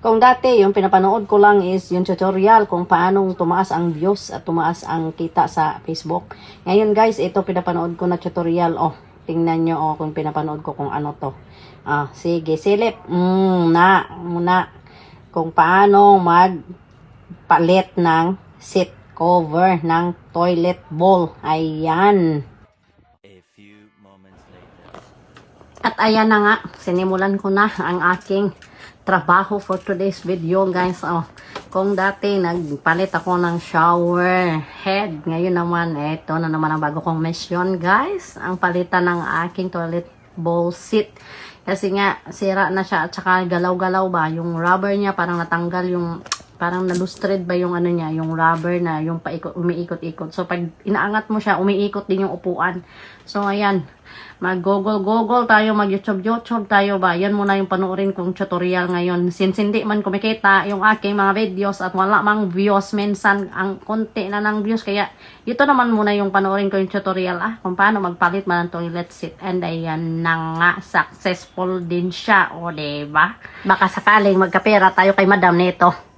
Kung dati, yung pinapanood ko lang is yung tutorial kung paanong tumaas ang views at tumaas ang kita sa Facebook. Ngayon guys, ito pinapanood ko na tutorial. Oh, tingnan nyo oh, kung pinapanood ko kung ano to. Sige, silip. Muna. Kung paano magpalit ng seat cover ng toilet bowl. Ayan. At ayan na nga, sinimulan ko na ang aking trabaho for today's video guys. Kung dati nagpalit ako ng shower head, ngayon naman ito na naman ang bago kong mission guys, ang palitan ng aking toilet bowl seat. Kasi nga sira na siya at saka galaw-galaw ba yung rubber niya, parang natanggal yung, parang nalustred ba yung ano niya, yung rubber na yung umiikot-ikot. So pag inaangat mo siya, umiikot din yung upuan. So ayan, mag-google tayo, mag-YouTube tayo ba. Yan muna yung panoorin kong tutorial ngayon. Since hindi man kumikita yung aking mga videos at wala mang views, minsan ang konti na ng views. Kaya ito naman muna yung panoorin ko yung tutorial kung paano magpalit man ng toilet seat. And ayan na nga, successful din siya. O diba? Baka sakaling magkapera tayo kay madam nito.